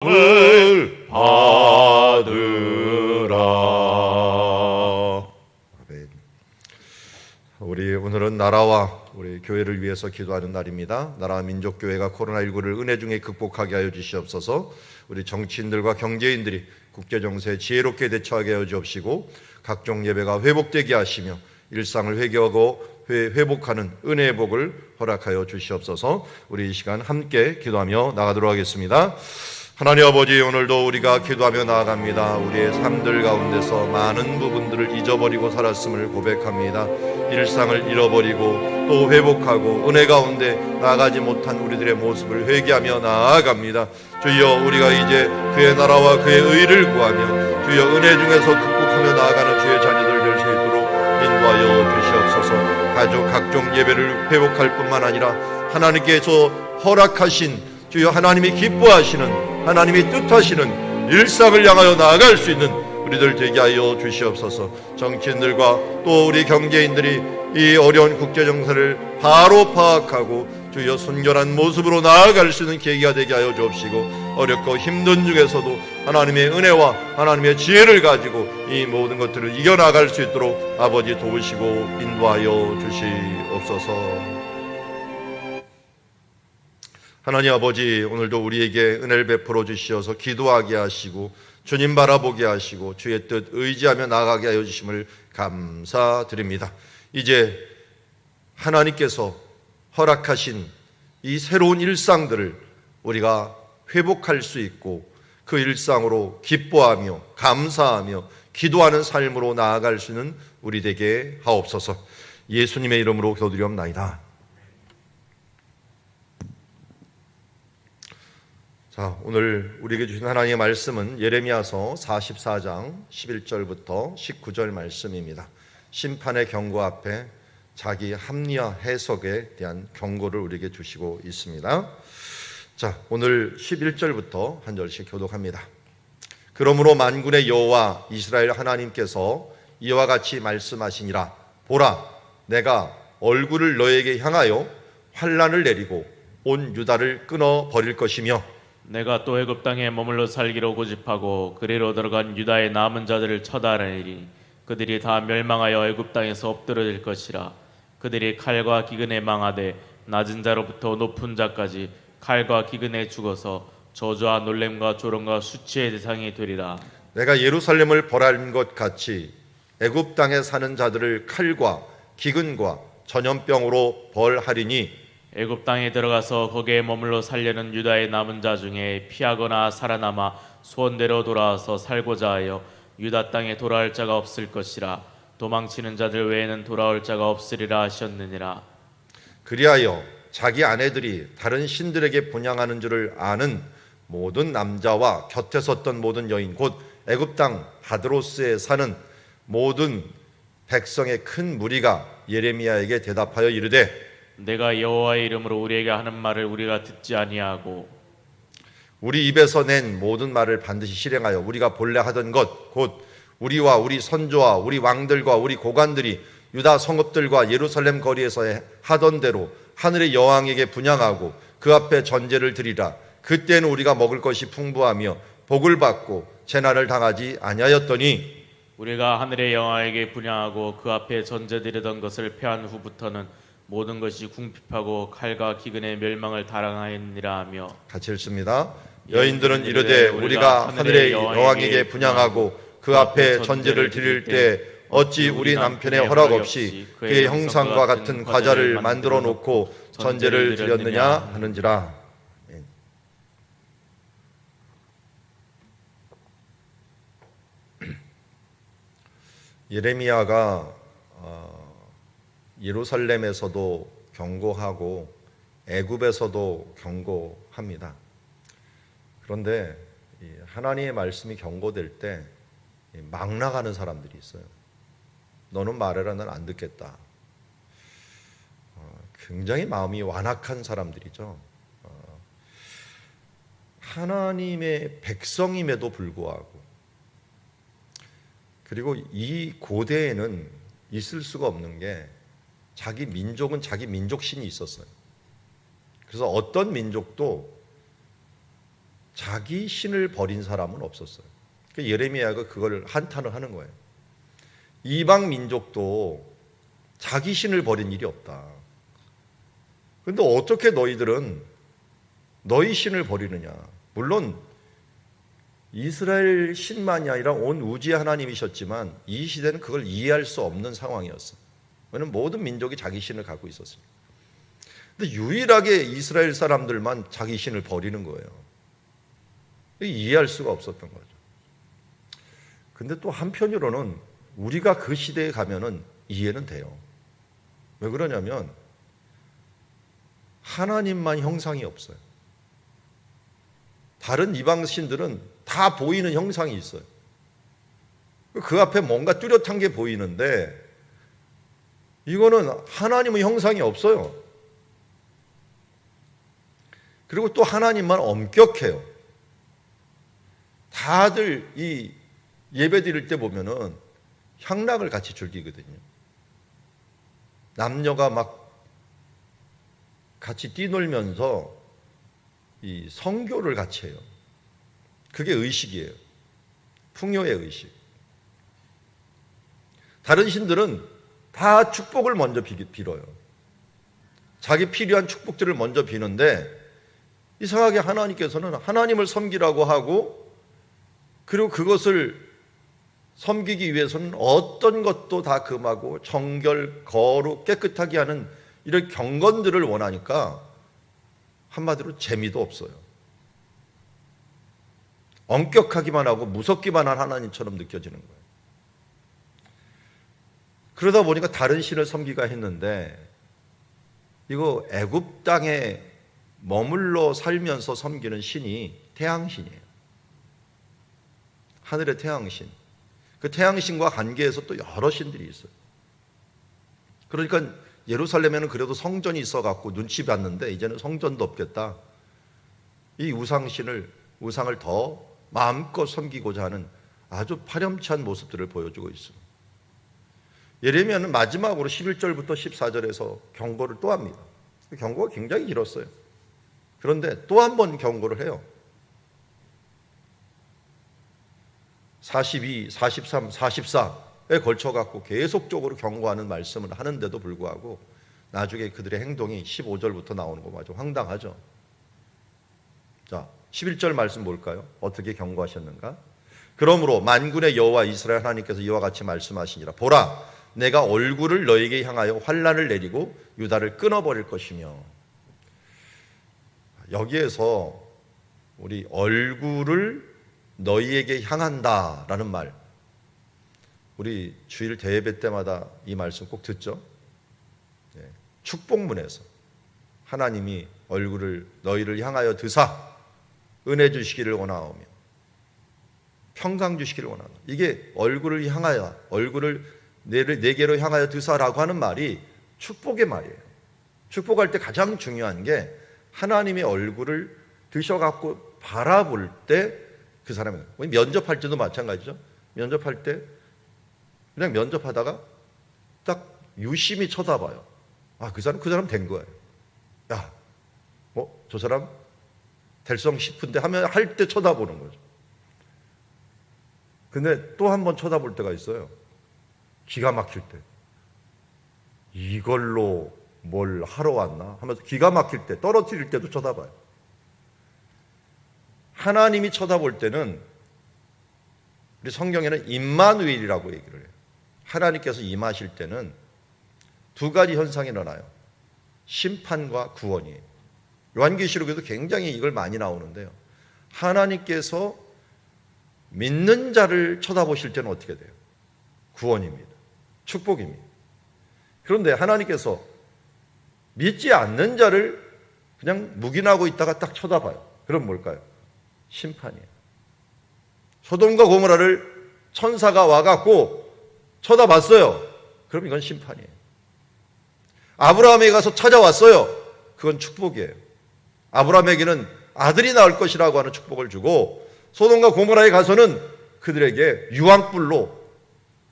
을 받으라. 아멘. 우리 오늘은 나라와 우리 교회를 위해서 기도하는 날입니다. 나라와 민족교회가 코로나19를 은혜 중에 극복하게 하여 주시옵소서. 우리 정치인들과 경제인들이 국제정세에 지혜롭게 대처하게 하여 주옵시고, 각종 예배가 회복되게 하시며 일상을 회복하는 은혜의 복을 허락하여 주시옵소서. 우리 이 시간 함께 기도하며 나가도록 하겠습니다. 하나님 아버지, 오늘도 우리가 기도하며 나아갑니다. 우리의 삶들 가운데서 많은 부분들을 잊어버리고 살았음을 고백합니다. 일상을 잃어버리고 또 회복하고 은혜 가운데 나아가지 못한 우리들의 모습을 회개하며 나아갑니다. 주여, 우리가 이제 그의 나라와 그의 의를 구하며 주여 은혜 중에서 극복하며 나아가는 주의 자녀들 될 수 있도록 인도하여 주시옵소서. 가족 각종 예배를 회복할 뿐만 아니라 하나님께서 허락하신 주여 하나님이 기뻐하시는 하나님이 뜻하시는 일상을 향하여 나아갈 수 있는 우리들 되게 하여 주시옵소서. 정치인들과 또 우리 경제인들이 이 어려운 국제정세를 바로 파악하고 주여 순결한 모습으로 나아갈 수 있는 계기가 되게 하여 주옵시고, 어렵고 힘든 중에서도 하나님의 은혜와 하나님의 지혜를 가지고 이 모든 것들을 이겨나갈 수 있도록 아버지 도우시고 인도하여 주시옵소서. 하나님 아버지, 오늘도 우리에게 은혜를 베풀어 주시어서 기도하게 하시고 주님 바라보게 하시고 주의 뜻 의지하며 나아가게 하여 주심을 감사드립니다. 이제 하나님께서 허락하신 이 새로운 일상들을 우리가 회복할 수 있고 그 일상으로 기뻐하며 감사하며 기도하는 삶으로 나아갈 수 있는 우리 되게 하옵소서. 예수님의 이름으로 기도드리옵나이다. 자, 오늘 우리에게 주신 하나님의 말씀은 예레미야서 44장 11절부터 19절 말씀입니다. 심판의 경고 앞에 자기 합리화 해석에 대한 경고를 우리에게 주시고 있습니다. 자, 오늘 11절부터 한 절씩 교독합니다. 그러므로 만군의 여호와 이스라엘 하나님께서 이와 같이 말씀하시니라. 보라, 내가 얼굴을 너에게 향하여 환난을 내리고 온 유다를 끊어 버릴 것이며, 내가 또 애굽 땅에 머물러 살기로 고집하고 그리로 들어간 유다의 남은 자들을 처단하리니 그들이 다 멸망하여 애굽 땅에서 엎드러질 것이라. 그들이 칼과 기근에 망하되 낮은 자로부터 높은 자까지 칼과 기근에 죽어서 저주와 놀램과 조롱과 수치의 대상이 되리라. 내가 예루살렘을 벌한 것 같이 애굽 땅에 사는 자들을 칼과 기근과 전염병으로 벌하리니, 애굽 땅에 들어가서 거기에 머물러 살려는 유다의 남은 자 중에 피하거나 살아남아 소원대로 돌아와서 살고자 하여 유다 땅에 돌아올 자가 없을 것이라. 도망치는 자들 외에는 돌아올 자가 없으리라 하셨느니라. 그리하여 자기 아내들이 다른 신들에게 분향하는 줄을 아는 모든 남자와 곁에 섰던 모든 여인, 곧 애굽 땅 바드로스에 사는 모든 백성의 큰 무리가 예레미야에게 대답하여 이르되, 내가 여호와의 이름으로 우리에게 하는 말을 우리가 듣지 아니하고 우리 입에서 낸 모든 말을 반드시 실행하여 우리가 본래 하던 것, 곧 우리와 우리 선조와 우리 왕들과 우리 고관들이 유다 성읍들과 예루살렘 거리에서 하던 대로 하늘의 여왕에게 분향하고 그 앞에 전제를 드리라. 그때는 우리가 먹을 것이 풍부하며 복을 받고 재난을 당하지 아니하였더니, 우리가 하늘의 여호와에게 분향하고 그 앞에 전제드리던 것을 패한 후부터는 모든 것이 궁핍하고 칼과 기근의 멸망을 달아나였느니라 하며. 같이 읽습니다. 여인들은 이르되 우리가 하늘의 여왕에게 분향하고 그 앞에 전제를 드릴 때 어찌 우리 남편의 허락 없이 그의 형상과 같은 과자를 만들어 놓고 전제를 드렸느냐 하는지라. 예레미야가 예루살렘에서도 경고하고 애굽에서도 경고합니다. 그런데 하나님의 말씀이 경고될 때 막 나가는 사람들이 있어요. 너는 말해라, 난 안 듣겠다. 굉장히 마음이 완악한 사람들이죠. 하나님의 백성임에도 불구하고, 그리고 이 고대에는 있을 수가 없는 게 자기 민족은 자기 민족신이 있었어요. 그래서 어떤 민족도 자기 신을 버린 사람은 없었어요. 예레미야가 그걸 한탄을 하는 거예요. 이방 민족도 자기 신을 버린 일이 없다. 그런데 어떻게 너희들은 너희 신을 버리느냐? 물론 이스라엘 신만이 아니라 온 우주의 하나님이셨지만 이 시대는 그걸 이해할 수 없는 상황이었어요. 왜냐하면 모든 민족이 자기 신을 갖고 있었어요. 근데 유일하게 이스라엘 사람들만 자기 신을 버리는 거예요. 이해할 수가 없었던 거죠. 근데 또 한편으로는 우리가 그 시대에 가면은 이해는 돼요. 왜 그러냐면 하나님만 형상이 없어요. 다른 이방 신들은 다 보이는 형상이 있어요. 그 앞에 뭔가 뚜렷한 게 보이는데 이거는 하나님의 형상이 없어요. 그리고 또 하나님만 엄격해요. 다들 이 예배 드릴 때 보면은 향락을 같이 즐기거든요. 남녀가 막 같이 뛰놀면서 이 성교를 같이 해요. 그게 의식이에요. 풍요의 의식. 다른 신들은 다 축복을 먼저 빌어요. 자기 필요한 축복들을 먼저 비는데 이상하게 하나님께서는 하나님을 섬기라고 하고 그리고 그것을 섬기기 위해서는 어떤 것도 다 금하고 정결, 거룩, 깨끗하게 하는 이런 경건들을 원하니까 한마디로 재미도 없어요. 엄격하기만 하고 무섭기만 한 하나님처럼 느껴지는 거예요. 그러다 보니까 다른 신을 섬기가 했는데 이거 애굽 땅에 머물러 살면서 섬기는 신이 태양신이에요. 하늘의 태양신. 그 태양신과 관계에서 또 여러 신들이 있어요. 그러니까 예루살렘에는 그래도 성전이 있어갖고 눈치 봤는데 이제는 성전도 없겠다. 이 우상을 더 마음껏 섬기고자 하는 아주 파렴치한 모습들을 보여주고 있습니다. 예레미야는 마지막으로 11절부터 14절에서 경고를 또 합니다. 경고가 굉장히 길었어요. 그런데 또 한 번 경고를 해요. 42, 43, 44에 걸쳐갖고 계속적으로 경고하는 말씀을 하는데도 불구하고 나중에 그들의 행동이 15절부터 나오는 거 아주 황당하죠. 자, 11절 말씀 볼까요? 어떻게 경고하셨는가? 그러므로 만군의 여호와 이스라엘 하나님께서 이와 같이 말씀하시니라. 보라, 내가 얼굴을 너에게 향하여 환난을 내리고 유다를 끊어버릴 것이며. 여기에서 우리 얼굴을 너희에게 향한다라는 말, 우리 주일 대예배 때마다 이 말씀 꼭 듣죠. 축복문에서 하나님이 얼굴을 너희를 향하여 드사 은혜 주시기를 원하오며 평강 주시기를 원하노. 이게 얼굴을 향하여, 얼굴을 내게로 향하여 드사라고 하는 말이 축복의 말이에요. 축복할 때 가장 중요한 게 하나님의 얼굴을 드셔갖고 바라볼 때 그 사람이, 면접할 때도 마찬가지죠. 면접할 때 그냥 면접하다가 딱 유심히 쳐다봐요. 아, 그 사람 된 거예요. 야, 저 사람 될성 싶은데 하면 할 때 쳐다보는 거죠. 근데 또 한 번 쳐다볼 때가 있어요. 기가 막힐 때. 이걸로 뭘 하러 왔나 하면서 기가 막힐 때, 떨어뜨릴 때도 쳐다봐요. 하나님이 쳐다볼 때는 우리 성경에는 임마누엘이라고 얘기를 해요. 하나님께서 임하실 때는 두 가지 현상이 일어나요. 심판과 구원이에요. 요한계시록에도 굉장히 이걸 많이 나오는데요. 하나님께서 믿는 자를 쳐다보실 때는 어떻게 돼요? 구원입니다. 축복입니다. 그런데 하나님께서 믿지 않는 자를 그냥 묵인하고 있다가 딱 쳐다봐요. 그럼 뭘까요? 심판이에요. 소돔과 고모라를 천사가 와갖고 쳐다봤어요. 그럼 이건 심판이에요. 아브라함에게 가서 찾아왔어요. 그건 축복이에요. 아브라함에게는 아들이 나올 것이라고 하는 축복을 주고, 소돔과 고모라에 가서는 그들에게 유황불로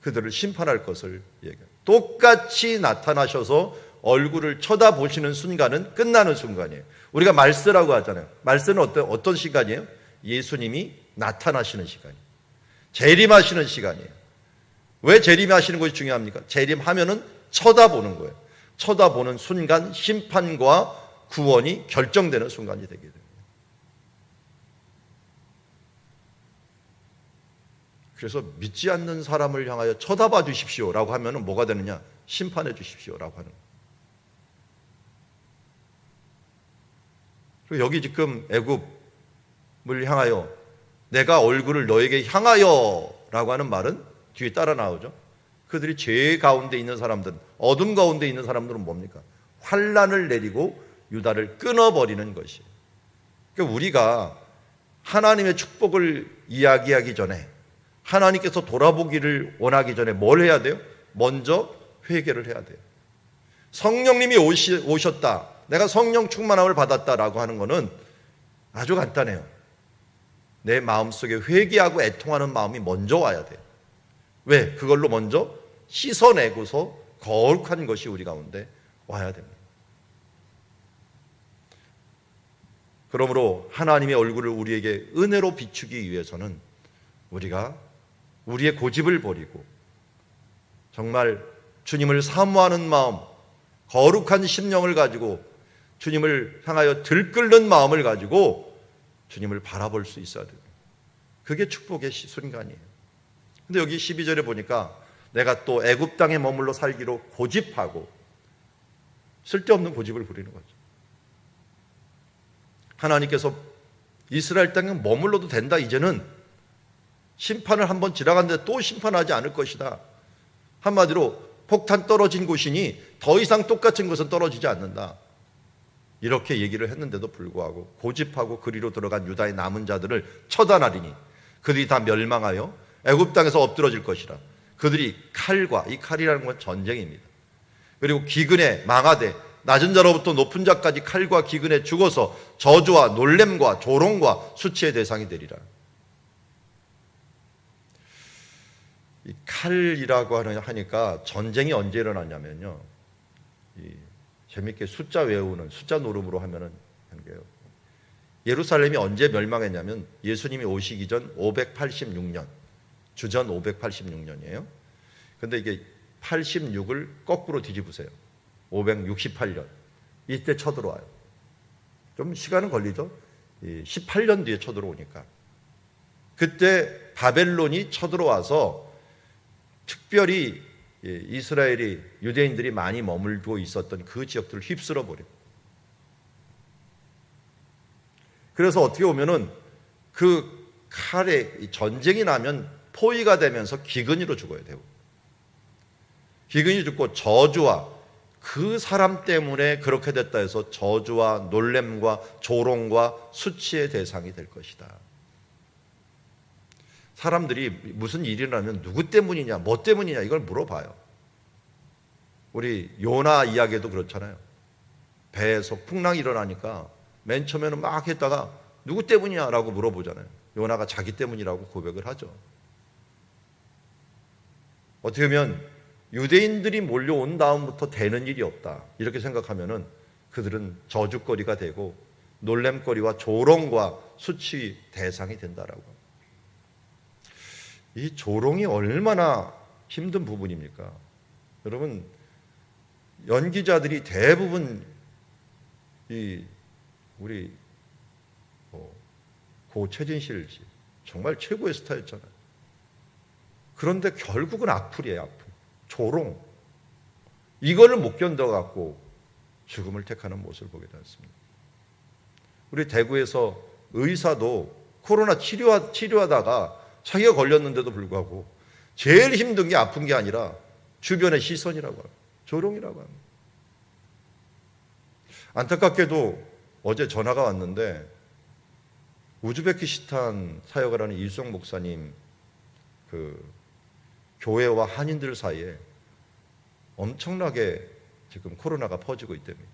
그들을 심판할 것을 얘기해요. 똑같이 나타나셔서 얼굴을 쳐다보시는 순간은 끝나는 순간이에요. 우리가 말세라고 하잖아요. 말세는 어떤 시간이에요? 예수님이 나타나시는 시간이에요. 재림하시는 시간이에요. 왜 재림하시는 것이 중요합니까? 재림하면은 쳐다보는 거예요. 쳐다보는 순간 심판과 구원이 결정되는 순간이 되게 됩니다. 그래서 믿지 않는 사람을 향하여 쳐다봐 주십시오라고 하면은 뭐가 되느냐? 심판해 주십시오라고 하는 거예요. 그리고 여기 지금 애굽을 향하여 내가 얼굴을 너에게 향하여라고 하는 말은 뒤에 따라 나오죠. 그들이 죄 가운데 있는 사람들, 어둠 가운데 있는 사람들은 뭡니까? 환난을 내리고 유다를 끊어버리는 것이에요. 그러니까 우리가 하나님의 축복을 이야기하기 전에, 하나님께서 돌아보기를 원하기 전에 뭘 해야 돼요? 먼저 회개를 해야 돼요. 성령님이 오셨다, 내가 성령 충만함을 받았다라고 하는 것은 아주 간단해요. 내 마음속에 회개하고 애통하는 마음이 먼저 와야 돼요. 왜? 그걸로 먼저 씻어내고서 거룩한 것이 우리 가운데 와야 됩니다. 그러므로 하나님의 얼굴을 우리에게 은혜로 비추기 위해서는 우리가 우리의 고집을 버리고 정말 주님을 사모하는 마음, 거룩한 심령을 가지고 주님을 향하여 들끓는 마음을 가지고 주님을 바라볼 수 있어야 됩니다. 그게 축복의 순간이에요. 근데 여기 12절에 보니까 내가 또 애굽 땅에 머물러 살기로 고집하고, 쓸데없는 고집을 부리는 거죠. 하나님께서 이스라엘 땅에 머물러도 된다, 이제는 심판을 한번 지나갔는데 또 심판하지 않을 것이다. 한마디로 폭탄 떨어진 곳이니 더 이상 똑같은 것은 떨어지지 않는다, 이렇게 얘기를 했는데도 불구하고 고집하고 그리로 들어간 유다의 남은 자들을 처단하리니 그들이 다 멸망하여 애굽 땅에서 엎드러질 것이라. 그들이 칼과, 이 칼이라는 건 전쟁입니다. 그리고 기근에 망하되 낮은 자로부터 높은 자까지 칼과 기근에 죽어서 저주와 놀램과 조롱과 수치의 대상이 되리라. 이 칼이라고 하니까 전쟁이 언제 일어났냐면요, 재밌게 숫자 외우는, 숫자 노름으로 하면은 한 게요, 예루살렘이 언제 멸망했냐면 예수님이 오시기 전 586년, 주전 586년이에요. 근데 이게 86을 거꾸로 뒤집으세요. 568년. 이때 쳐들어와요. 좀 시간은 걸리죠. 18년 뒤에 쳐들어오니까. 그때 바벨론이 쳐들어와서 특별히 이스라엘이, 유대인들이 많이 머물고 있었던 그 지역들을 휩쓸어 버려요. 그래서 어떻게 보면은 그 칼에 전쟁이 나면 포위가 되면서 기근이로 죽어야 돼요. 기근이 죽고 저주와, 그 사람 때문에 그렇게 됐다 해서 저주와 놀램과 조롱과 수치의 대상이 될 것이다. 사람들이 무슨 일이 일어나면 누구 때문이냐, 뭐 때문이냐 이걸 물어봐요. 우리 요나 이야기도 그렇잖아요. 배에서 풍랑이 일어나니까 맨 처음에는 막 했다가 누구 때문이냐라고 물어보잖아요. 요나가 자기 때문이라고 고백을 하죠. 어떻게 보면 유대인들이 몰려온 다음부터 되는 일이 없다, 이렇게 생각하면은 그들은 저주거리가 되고 놀램거리와 조롱과 수치 대상이 된다라고. 이 조롱이 얼마나 힘든 부분입니까? 여러분, 연기자들이 대부분 우리 고 최진실 씨 정말 최고의 스타였잖아요. 그런데 결국은 악플이에요, 악플. 조롱. 이거를 못 견뎌갖고 죽음을 택하는 모습을 보게 되었습니다. 우리 대구에서 의사도 코로나 치료하다가 자기가 걸렸는데도 불구하고 제일 힘든 게 아픈 게 아니라 주변의 시선이라고 합니다. 조롱이라고 합니다. 안타깝게도 어제 전화가 왔는데 우즈베키스탄 사역을 하는 일송 목사님 그 교회와 한인들 사이에 엄청나게 지금 코로나가 퍼지고 있답니다.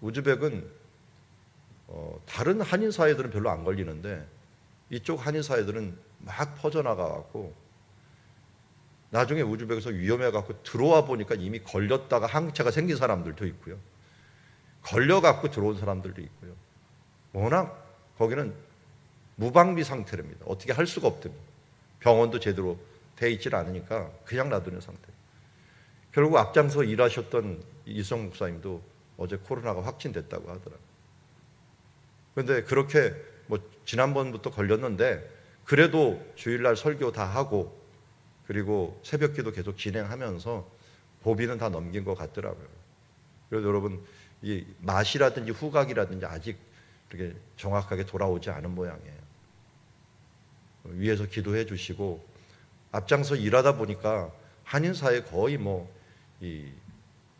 우즈벡은 다른 한인 사회들은 별로 안 걸리는데 이쪽 한인 사회들은 막 퍼져나가갖고 나중에 우즈벡에서 위험해갖고 들어와 보니까 이미 걸렸다가 항체가 생긴 사람들도 있고요, 걸려갖고 들어온 사람들도 있고요. 워낙 거기는 무방비 상태랍니다. 어떻게 할 수가 없답니다. 병원도 제대로 돼 있질 않으니까 그냥 놔두는 상태. 결국 앞장서 일하셨던 이수정 목사님도 어제 코로나가 확진됐다고 하더라고요. 그런데 그렇게 뭐 지난번부터 걸렸는데 그래도 주일날 설교 다 하고 그리고 새벽기도 계속 진행하면서 고비는 다 넘긴 것 같더라고요. 그래서 여러분 이 맛이라든지 후각이라든지 아직 이렇게 정확하게 돌아오지 않은 모양이에요. 위에서 기도해 주시고 앞장서 일하다 보니까 한인사회 거의 이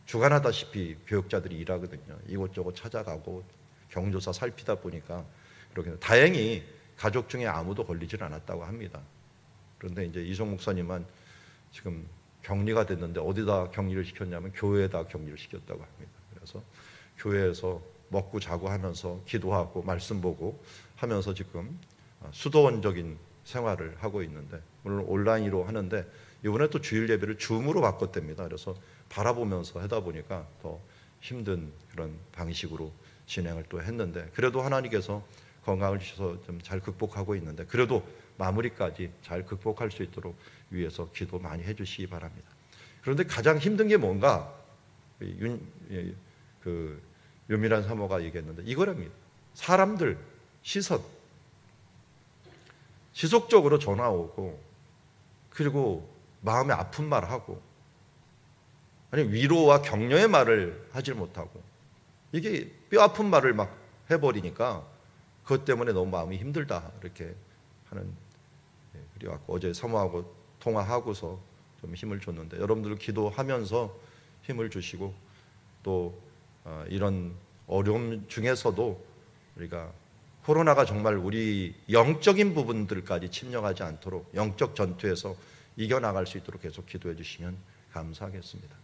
주간하다시피 교역자들이 일하거든요. 이곳저곳 찾아가고 경조사 살피다 보니까 이렇게 다행히 가족 중에 아무도 걸리질 않았다고 합니다. 그런데 이제 이성 목사님만 지금 격리가 됐는데 어디다 격리를 시켰냐면 교회에다 격리를 시켰다고 합니다. 그래서 교회에서 먹고 자고 하면서 기도하고 말씀 보고 하면서 지금 수도원적인 생활을 하고 있는데 물론 온라인으로 하는데 이번에 또 주일 예배를 줌으로 바꿨답니다. 그래서 바라보면서 하다 보니까 더 힘든 그런 방식으로 진행을 또 했는데 그래도 하나님께서 건강을 주셔서 좀 잘 극복하고 있는데 그래도 마무리까지 잘 극복할 수 있도록 위해서 기도 많이 해주시기 바랍니다. 그런데 가장 힘든 게 뭔가 유미란 사모가 얘기했는데 이거랍니다. 사람들 시선 지속적으로 전화 오고 그리고 마음에 아픈 말 하고 아니 위로와 격려의 말을 하질 못하고 이게 뼈 아픈 말을 막 해버리니까 그것 때문에 너무 마음이 힘들다 이렇게 하는 그래갖고 어제 사모하고 통화하고서 좀 힘을 줬는데 여러분들 기도하면서 힘을 주시고 또 이런 어려움 중에서도 우리가 코로나가 정말 우리 영적인 부분들까지 침략하지 않도록 영적 전투에서 이겨나갈 수 있도록 계속 기도해 주시면 감사하겠습니다.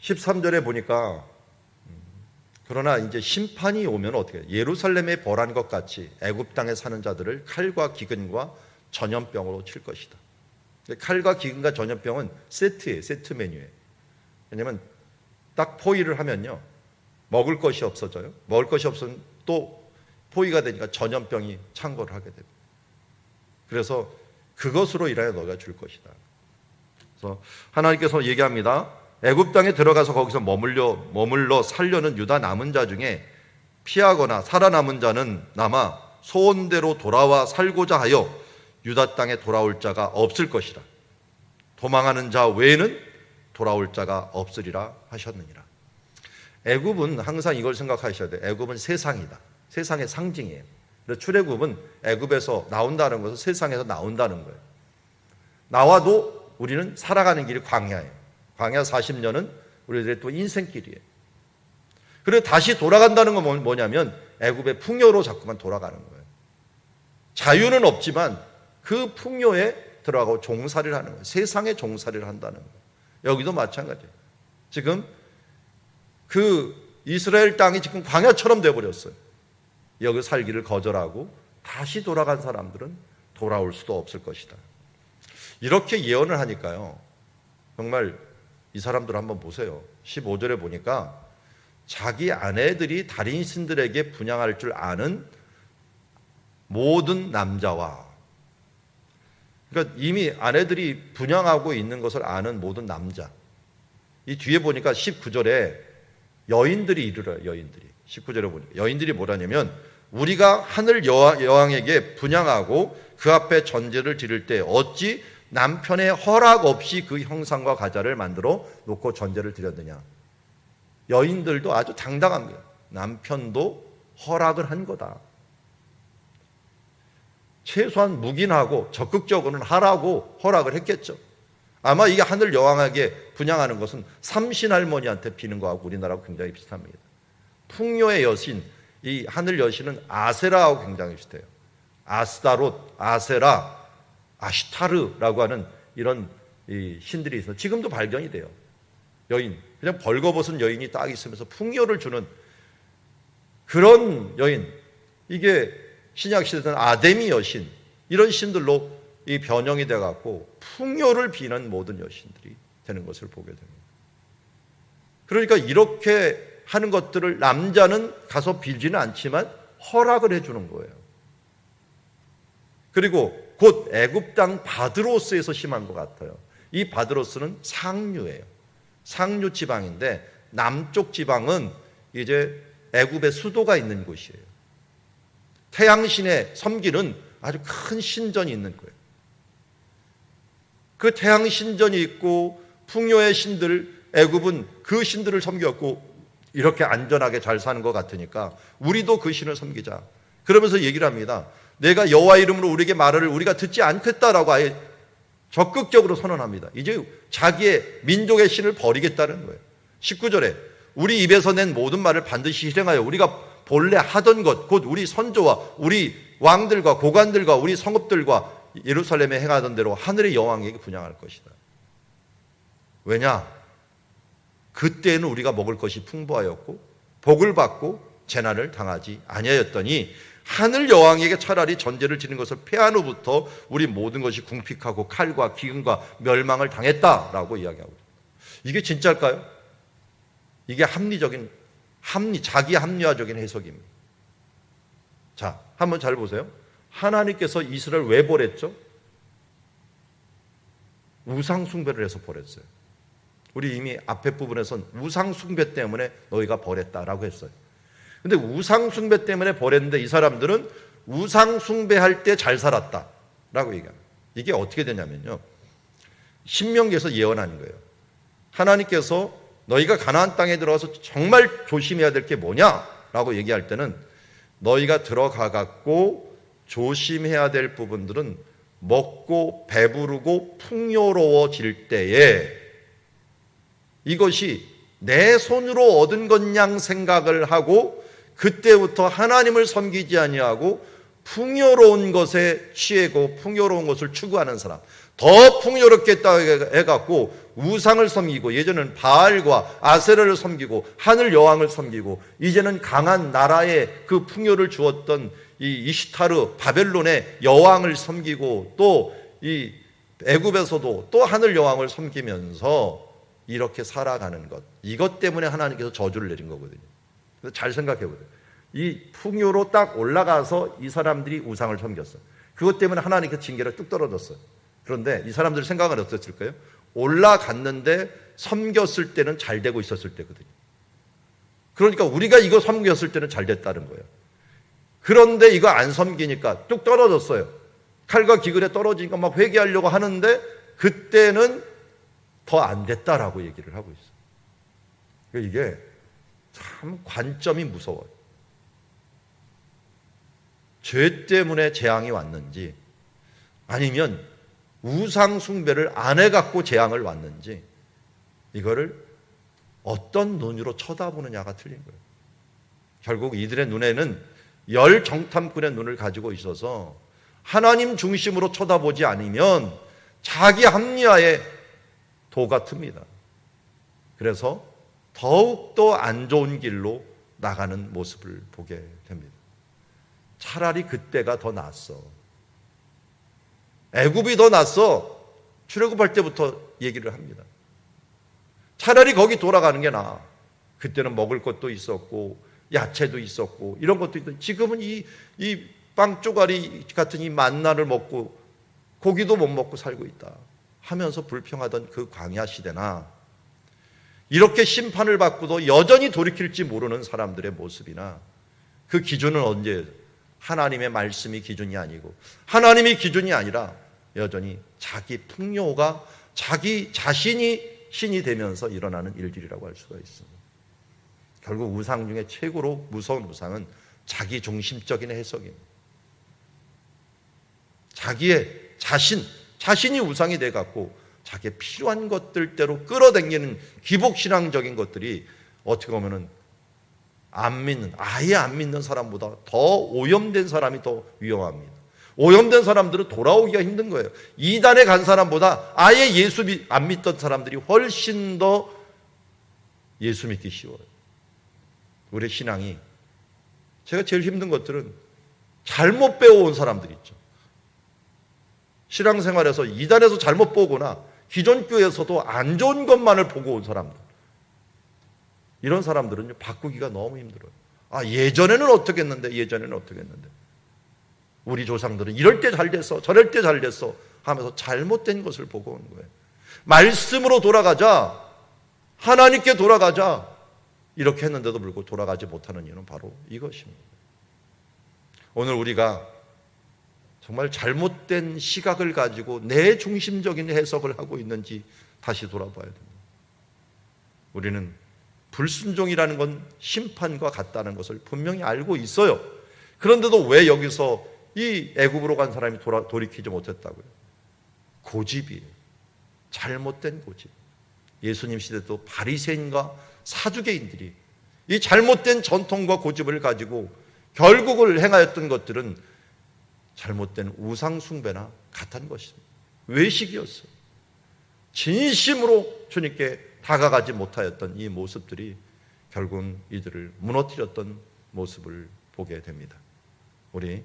13절에 보니까 그러나 이제 심판이 오면 어떻게 해요? 예루살렘에 벌한 것 같이 애굽 땅에 사는 자들을 칼과 기근과 전염병으로 칠 것이다. 칼과 기근과 전염병은 세트예요. 세트 메뉴예요. 왜냐하면 딱 포위를 하면요 먹을 것이 없어져요. 먹을 것이 없으면 또 포위가 되니까 전염병이 창궐을 하게 됩니다. 그래서 그것으로 인하여 너희가 줄 것이다. 그래서 하나님께서 얘기합니다. 애굽 땅에 들어가서 거기서 머물러 살려는 유다 남은 자 중에 피하거나 살아남은 자는 남아 소원대로 돌아와 살고자 하여 유다 땅에 돌아올 자가 없을 것이라. 도망하는 자 외에는 돌아올 자가 없으리라 하셨느니라. 애굽은 항상 이걸 생각하셔야 돼요. 애굽은 세상이다. 세상의 상징이에요. 출애굽은 애굽에서 나온다는 것은 세상에서 나온다는 거예요. 나와도 우리는 살아가는 길이 광야예요. 광야 40년은 우리들의 또 인생길이에요. 그리고 다시 돌아간다는 건 뭐냐면 애굽의 풍요로 자꾸만 돌아가는 거예요. 자유는 없지만 그 풍요에 들어가고 종살이를 하는 거예요. 세상에 종살이를 한다는 거예요. 여기도 마찬가지예요. 지금 그 이스라엘 땅이 지금 광야처럼 되어버렸어요. 여기 살기를 거절하고 다시 돌아간 사람들은 돌아올 수도 없을 것이다. 이렇게 예언을 하니까요 정말 이 사람들 한번 보세요. 15절에 보니까 자기 아내들이 다린 신들에게 분향할 줄 아는 모든 남자와, 그러니까 이미 아내들이 분향하고 있는 것을 아는 모든 남자. 이 뒤에 보니까 19절에 여인들이 이르러요. 여인들이 19절에 보니까 여인들이 뭐라냐면 우리가 하늘 여왕에게 분향하고 그 앞에 전제를 드릴 때 어찌 남편의 허락 없이 그 형상과 가자를 만들어 놓고 전제를 드렸느냐. 여인들도 아주 당당합니다. 남편도 허락을 한 거다. 최소한 묵인하고 적극적으로는 하라고 허락을 했겠죠. 아마 이게 하늘 여왕에게 분향하는 것은 삼신할머니한테 비는 거하고 우리나라하고 굉장히 비슷합니다. 풍요의 여신, 이 하늘 여신은 아세라하고 굉장히 비슷해요. 아스타롯, 아세라, 아시타르라고 하는 이런 이 신들이 있어요. 지금도 발견이 돼요. 여인, 그냥 벌거벗은 여인이 딱 있으면서 풍요를 주는 그런 여인. 이게 신약 시대는 아데미 여신, 이런 신들로 이 변형이 돼갖고 풍요를 비는 모든 여신들이 되는 것을 보게 됩니다. 그러니까 이렇게 하는 것들을 남자는 가서 빌지는 않지만 허락을 해주는 거예요. 그리고 곧 애굽 땅 바드로스에서 심한 것 같아요. 이 바드로스는 상류예요. 상류 지방인데 남쪽 지방은 이제 애굽의 수도가 있는 곳이에요. 태양신의 섬기는 아주 큰 신전이 있는 거예요. 그 태양신전이 있고 풍요의 신들, 애굽은 그 신들을 섬겼고 이렇게 안전하게 잘 사는 것 같으니까 우리도 그 신을 섬기자. 그러면서 얘기를 합니다. 내가 여호와 이름으로 우리에게 말을 우리가 듣지 않겠다라고 아예 적극적으로 선언합니다. 이제 자기의 민족의 신을 버리겠다는 거예요. 19절에 우리 입에서 낸 모든 말을 반드시 실행하여 우리가 본래 하던 것, 곧 우리 선조와 우리 왕들과 고관들과 우리 성읍들과 예루살렘에 행하던 대로 하늘의 여왕에게 분양할 것이다. 왜냐? 그때는 우리가 먹을 것이 풍부하였고 복을 받고 재난을 당하지 아니하였더니 하늘 여왕에게 차라리 전제를 지는 것을 패한 후부터 우리 모든 것이 궁핍하고 칼과 기근과 멸망을 당했다라고 이야기하고 있습니다. 이게 진짜일까요? 이게 자기 합리화적인 해석입니다. 자, 한번 잘 보세요. 하나님께서 이스라엘 왜 버렸죠? 우상 숭배를 해서 버렸어요. 우리 이미 앞에 부분에선 우상 숭배 때문에 너희가 버렸다라고 했어요. 근데 우상 숭배 때문에 버렸는데 이 사람들은 우상 숭배할 때 잘 살았다라고 얘기합니다. 이게 어떻게 되냐면요. 신명기에서 예언하는 거예요. 하나님께서 너희가 가나안 땅에 들어가서 정말 조심해야 될 게 뭐냐라고 얘기할 때는 너희가 들어가 갖고 조심해야 될 부분들은 먹고 배부르고 풍요로워질 때에 이것이 내 손으로 얻은 것양 생각을 하고 그때부터 하나님을 섬기지 아니하고 풍요로운 것에 취하고 풍요로운 것을 추구하는 사람, 더 풍요롭겠다 해갖고 우상을 섬기고, 예전에는 바알과 아세라를 섬기고 하늘 여왕을 섬기고, 이제는 강한 나라에 그 풍요를 주었던 이 이시타르 바벨론의 여왕을 섬기고, 또 이 애굽에서도 또 하늘 여왕을 섬기면서 이렇게 살아가는 것, 이것 때문에 하나님께서 저주를 내린 거거든요. 그래서 잘 생각해 보세요. 이 풍요로 딱 올라가서 이 사람들이 우상을 섬겼어요. 그것 때문에 하나님께서 징계를 뚝 떨어졌어요. 그런데 이 사람들 생각은 어땠을까요? 올라갔는데 섬겼을 때는 잘 되고 있었을 때거든요. 그러니까 우리가 이거 섬겼을 때는 잘 됐다는 거예요. 그런데 이거 안 섬기니까 뚝 떨어졌어요. 칼과 기근에 떨어지니까 막 회개하려고 하는데 그때는 더 안 됐다라고 얘기를 하고 있어요. 그러니까 이게 참 관점이 무서워요. 죄 때문에 재앙이 왔는지 아니면 우상 숭배를 안 해갖고 재앙을 왔는지 이거를 어떤 눈으로 쳐다보느냐가 틀린 거예요. 결국 이들의 눈에는 열 정탐꾼의 눈을 가지고 있어서 하나님 중심으로 쳐다보지 않으면 자기 합리화에 도가 틉니다. 그래서 더욱더 안 좋은 길로 나가는 모습을 보게 됩니다. 차라리 그때가 더 낫어. 애굽이 더 낫어. 출애굽할 때부터 얘기를 합니다. 차라리 거기 돌아가는 게 나아. 그때는 먹을 것도 있었고 야채도 있었고 이런 것도 있고, 지금은 이 빵 쪼가리 같은 이 만나를 먹고 고기도 못 먹고 살고 있다 하면서 불평하던 그 광야 시대나, 이렇게 심판을 받고도 여전히 돌이킬지 모르는 사람들의 모습이나, 그 기준은 언제예요? 하나님의 말씀이 기준이 아니고 하나님이 기준이 아니라 여전히 자기 풍요가 자기 자신이 신이 되면서 일어나는 일들이라고 할 수가 있습니다. 결국 우상 중에 최고로 무서운 우상은 자기 중심적인 해석입니다. 자기의 자신이 우상이 돼갖고 자기의 필요한 것들대로 끌어당기는 기복신앙적인 것들이 어떻게 보면은 아예 안 믿는 사람보다 더 오염된 사람이 더 위험합니다. 오염된 사람들은 돌아오기가 힘든 거예요. 이단에 간 사람보다 아예 예수 안 믿던 사람들이 훨씬 더 예수 믿기 쉬워요. 우리 신앙이, 제가 제일 힘든 것들은 잘못 배워온 사람들이 있죠. 신앙생활에서 이단에서 잘못 보거나 기존 교회에서도 안 좋은 것만을 보고 온 사람들, 이런 사람들은 바꾸기가 너무 힘들어요. 예전에는 어떻게 했는데, 예전에는 어떻게 했는데, 우리 조상들은 이럴 때 잘 됐어, 저럴 때 잘 됐어 하면서 잘못된 것을 보고 온 거예요. 말씀으로 돌아가자, 하나님께 돌아가자, 이렇게 했는데도 불구하고 돌아가지 못하는 이유는 바로 이것입니다. 오늘 우리가 정말 잘못된 시각을 가지고 내 중심적인 해석을 하고 있는지 다시 돌아봐야 됩니다. 우리는 불순종이라는 건 심판과 같다는 것을 분명히 알고 있어요. 그런데도 왜 여기서 이 애굽으로 간 사람이 돌이키지 못했다고요? 고집이에요. 잘못된 고집. 예수님 시대도 바리새인과 사두개인들이 이 잘못된 전통과 고집을 가지고 결국을 행하였던 것들은 잘못된 우상 숭배나 같은 것입니다. 외식이었어요. 진심으로 주님께 다가가지 못하였던 이 모습들이 결국은 이들을 무너뜨렸던 모습을 보게 됩니다. 우리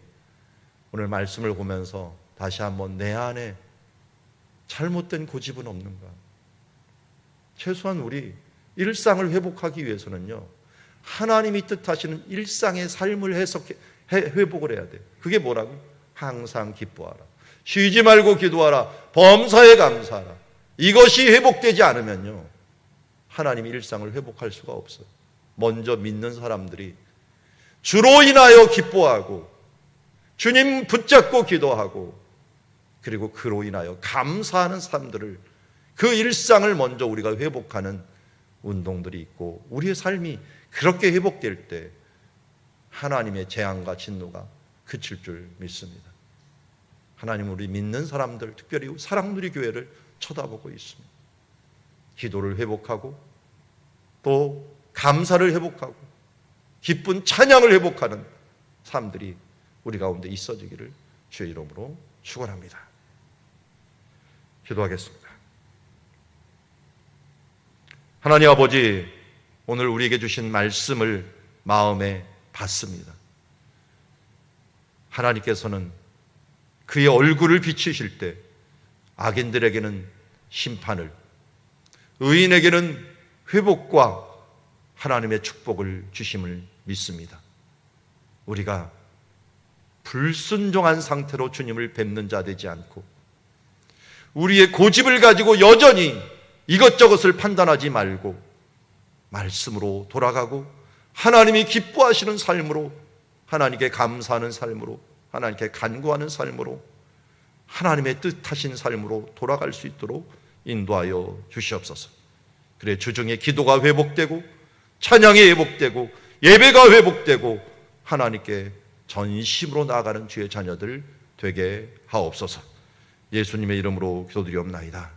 오늘 말씀을 보면서 다시 한번 내 안에 잘못된 고집은 없는가? 최소한 우리 일상을 회복하기 위해서는요, 하나님이 뜻하시는 일상의 삶을 회복을 해야 돼요. 그게 뭐라고? 항상 기뻐하라, 쉬지 말고 기도하라, 범사에 감사하라. 이것이 회복되지 않으면요, 하나님이 일상을 회복할 수가 없어요. 먼저 믿는 사람들이 주로 인하여 기뻐하고 주님 붙잡고 기도하고 그리고 그로 인하여 감사하는 사람들을, 그 일상을 먼저 우리가 회복하는 운동들이 있고, 우리의 삶이 그렇게 회복될 때 하나님의 재앙과 진노가 그칠 줄 믿습니다. 하나님, 우리 믿는 사람들, 특별히 사랑누리 교회를 쳐다보고 있습니다. 기도를 회복하고 또 감사를 회복하고 기쁜 찬양을 회복하는 삶들이 우리 가운데 있어지기를 주의 이름으로 축원합니다. 기도하겠습니다. 하나님 아버지, 오늘 우리에게 주신 말씀을 마음에 받습니다. 하나님께서는 그의 얼굴을 비추실 때 악인들에게는 심판을, 의인에게는 회복과 하나님의 축복을 주심을 믿습니다. 우리가 불순종한 상태로 주님을 뵙는 자 되지 않고 우리의 고집을 가지고 여전히 이것저것을 판단하지 말고 말씀으로 돌아가고 하나님이 기뻐하시는 삶으로, 하나님께 감사하는 삶으로, 하나님께 간구하는 삶으로, 하나님의 뜻하신 삶으로 돌아갈 수 있도록 인도하여 주시옵소서. 그래 주중에 기도가 회복되고 찬양이 회복되고 예배가 회복되고 하나님께 전심으로 나아가는 주의 자녀들 되게 하옵소서. 예수님의 이름으로 기도드리옵나이다.